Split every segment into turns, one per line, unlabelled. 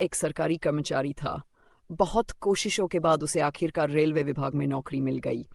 एक सरकारी कर्मचारी था। बहुत कोशिशों के बाद उसे आखिरकार रेलवे विभाग में नौकरी मिल गई।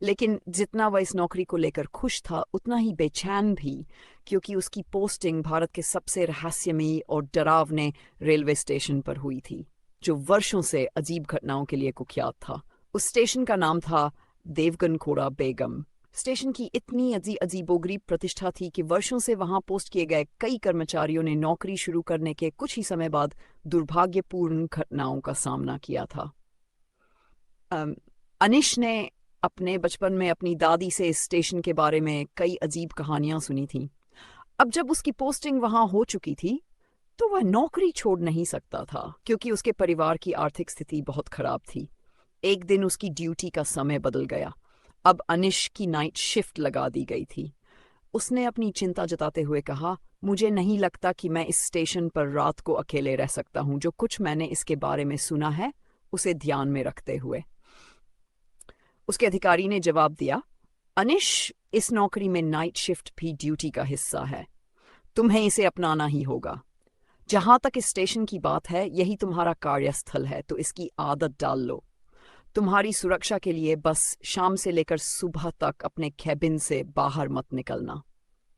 लेकिन जितना वह इस नौकरी को लेकर खुश था, उतना ही बेचैन भी, क्योंकि उसकी पोस्टिंग भारत के सबसे रहस्यमयी और डरावने रेलवे स्टेशन पर हुई थी, जो वर्षों से अजीब घटनाओं के लिए कुख्यात था। उस स्टेशन का नाम था देवगनखोरा बेगम। स्टेशन की इतनी अजीबोगरीब प्रतिष्ठा थी कि वर्षों से वहां पोस्ट किए गए कई कर्मचारियों ने नौकरी शुरू करने के कुछ ही समय बाद दुर्भाग्यपूर्ण घटनाओं का सामना किया था। अनिश ने अपने बचपन में अपनी दादी से इस स्टेशन के बारे में कई अजीब कहानियां सुनी थीं। अब जब उसकी पोस्टिंग वहां हो चुकी थी, तो वह नौकरी छोड़ नहीं सकता था, क्योंकि उसके परिवार की आर्थिक स्थिति बहुत खराब थी। एक दिन उसकी ड्यूटी का समय बदल गया। अब अनिश की नाइट शिफ्ट लगा दी गई थी। उसने अपनी चिंता जताते हुए कहा, मुझे नहीं लगता कि मैं इस स्टेशन पर रात को अकेले रह सकता हूं। जो कुछ मैंने इसके बारे में सुना है, उसे ध्यान में रखते हुए उसके अधिकारी ने जवाब दिया, अनिश, इस नौकरी में नाइट शिफ्ट भी ड्यूटी का हिस्सा है। तुम्हें इसे अपनाना ही होगा। जहां तक इस स्टेशन की बात है, यही तुम्हारा कार्यस्थल है, तो इसकी आदत डाल लो। तुम्हारी सुरक्षा के लिए बस शाम से लेकर सुबह तक अपने कैबिन से बाहर मत निकलना।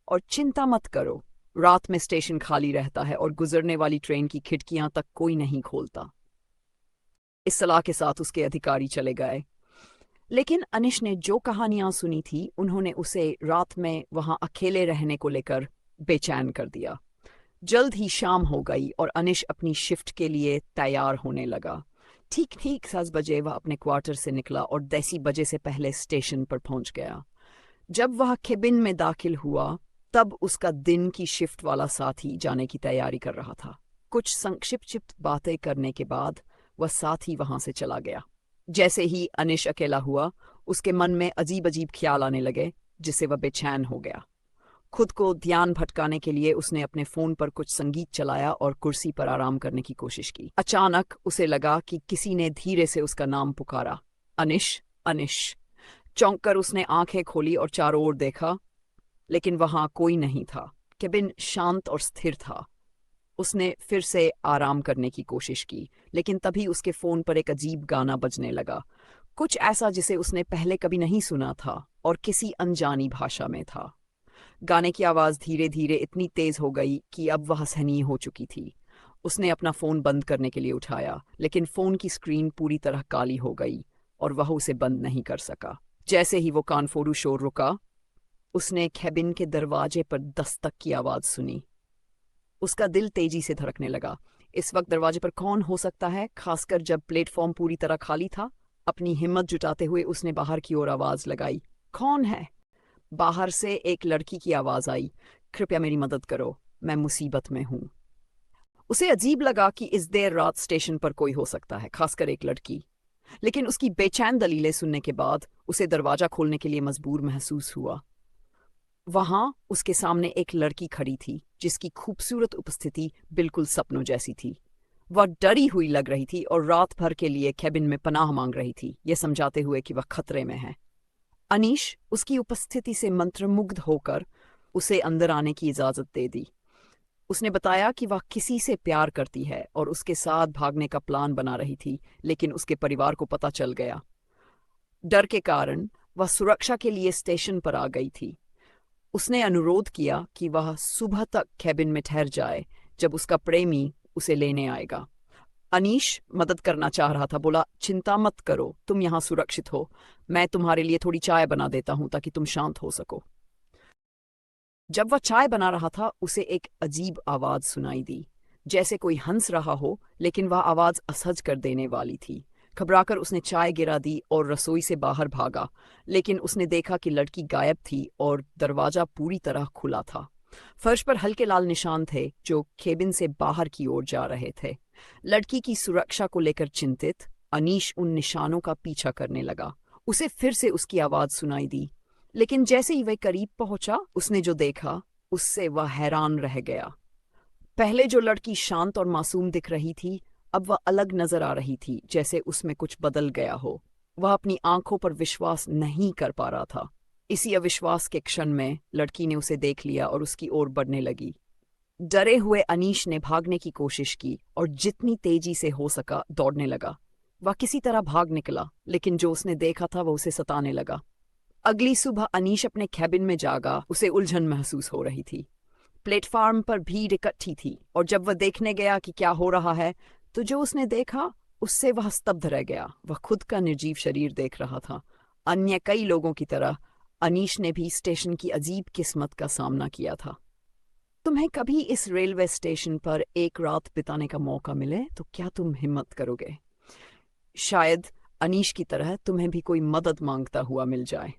और चिंता मत करो, रात में स्टेशन खाली रहता है और गुजरने वाली ट्रेन की खिड़कियां तक कोई नहीं खोलता। इस सलाह के साथ उसके अधिकारी चले गए। लेकिन अनिश ने जो कहानियां सुनी थी, उन्होंने उसे रात में वहां अकेले रहने को लेकर बेचैन कर दिया। जल्द ही शाम हो गई और अनिश अपनी शिफ्ट के लिए तैयार होने लगा। ठीक ठीक 7 बजे वह अपने क्वार्टर से निकला और 10 बजे से पहले स्टेशन पर पहुंच गया। जब वह केबिन में दाखिल हुआ, तब उसका दिन की शिफ्ट वाला साथी जाने की तैयारी कर रहा था। कुछ संक्षिप्त बातें करने के बाद वह साथी वहां से चला गया। जैसे ही अनिश अकेला हुआ, उसके मन में अजीब अजीब ख्याल आने लगे, जिससे वह बेचैन हो गया। खुद को ध्यान भटकाने के लिए उसने अपने फोन पर कुछ संगीत चलाया और कुर्सी पर आराम करने की कोशिश की। अचानक उसे लगा कि किसी ने धीरे से उसका नाम पुकारा, अनिश, अनिश। चौंक कर उसने आंखें खोली और चारों ओर देखा, लेकिन वहां कोई नहीं था। केबिन शांत और स्थिर था। उसने फिर से आराम करने की कोशिश की, लेकिन तभी उसके फोन पर एक अजीब गाना बजने लगा। कुछ ऐसा जिसे उसने पहले कभी नहीं सुना था और किसी अनजानी भाषा में था। गाने की आवाज धीरे धीरे इतनी तेज हो गई कि अब वह सहनीय हो चुकी थी। उसने अपना फोन बंद करने के लिए उठाया, लेकिन फोन की स्क्रीन पूरी तरह काली हो गई और वह उसे बंद नहीं कर सका। जैसे ही वो कानफोड़ू शोर रुका, उसने कैबिन के दरवाजे पर दस्तक की आवाज सुनी। उसका दिल तेजी से धड़कने लगा। इस वक्त दरवाजे पर कौन हो सकता है, खासकर जब प्लेटफॉर्म पूरी तरह खाली था। अपनी हिम्मत जुटाते हुए उसने बाहर की ओर आवाज लगाई, कौन है? बाहर से एक लड़की की आवाज आई, कृपया मेरी मदद करो, मैं मुसीबत में हूं। उसे अजीब लगा कि इस देर रात स्टेशन पर कोई हो सकता है, खासकर एक लड़की। लेकिन उसकी बेचैन दलीलें सुनने के बाद उसे दरवाजा खोलने के लिए मजबूर महसूस हुआ। वहां उसके सामने एक लड़की खड़ी थी, जिसकी खूबसूरत उपस्थिति बिल्कुल सपनों जैसी थी। वह डरी हुई लग रही थी और रात भर के लिए कैबिन में पनाह मांग रही थी, यह समझाते हुए कि वह खतरे में है। अनीश उसकी उपस्थिति से मंत्रमुग्ध होकर उसे अंदर आने की इजाजत दे दी। उसने बताया कि वह किसी से प्यार करती है और उसके साथ भागने का प्लान बना रही थी, लेकिन उसके परिवार को पता चल गया। डर के कारण वह सुरक्षा के लिए स्टेशन पर आ गई थी। उसने अनुरोध किया कि वह सुबह तक कैबिन में ठहर जाए, जब उसका प्रेमी उसे लेने आएगा। अनीश मदद करना चाह रहा था, बोला, चिंता मत करो, तुम यहाँ सुरक्षित हो। मैं तुम्हारे लिए थोड़ी चाय बना देता हूं ताकि तुम शांत हो सको। जब वह चाय बना रहा था, उसे एक अजीब आवाज सुनाई दी, जैसे कोई हंस रहा हो, लेकिन वह आवाज असहज कर देने वाली थी। घबराकर उसने चाय गिरा दी और रसोई से बाहर भागा, लेकिन उसने देखा कि लड़की गायब थी और दरवाजा पूरी तरह खुला था। फर्श पर हल्के लाल निशान थे, जो केबिन से बाहर की ओर जा रहे थे। लड़की की सुरक्षा को लेकर चिंतित, अनीश उन निशानों का पीछा करने लगा। उसे फिर से उसकी आवाज सुनाई दी, लेकिन जैसे ही वह करीब पहुंचा, उसने जो देखा, उससे वह हैरान रह गया। पहले जो लड़की शांत और मासूम दिख रही थी, अब वह अलग नजर आ रही थी, जैसे उसमें कुछ बदल गया हो। वह अपनी आंखों पर विश्वास नहीं कर पा रहा था। इसी अविश्वास के क्षण में लड़की ने उसे देख लिया और उसकी ओर बढ़ने लगी। डरे हुए अनीश ने भागने की कोशिश की और जितनी तेजी से हो सका दौड़ने लगा। वह किसी तरह भाग निकला, लेकिन जो उसने देखा था वो उसे सताने लगा। अगली सुबह अनीश अपने कैबिन में जागा। उसे उलझन महसूस हो रही थी। प्लेटफार्म पर भीड़ इकट्ठी थी और जब वह देखने गया कि क्या हो रहा है, तो जो उसने देखा उससे वह स्तब्ध रह गया। वह खुद का निर्जीव शरीर देख रहा था। अन्य कई लोगों की तरह अनीश ने भी स्टेशन की अजीब किस्मत का सामना किया था। तुम्हें कभी इस रेलवे स्टेशन पर एक रात बिताने का मौका मिले तो क्या तुम हिम्मत करोगे? शायद अनीश की तरह तुम्हें भी कोई मदद मांगता हुआ मिल जाए।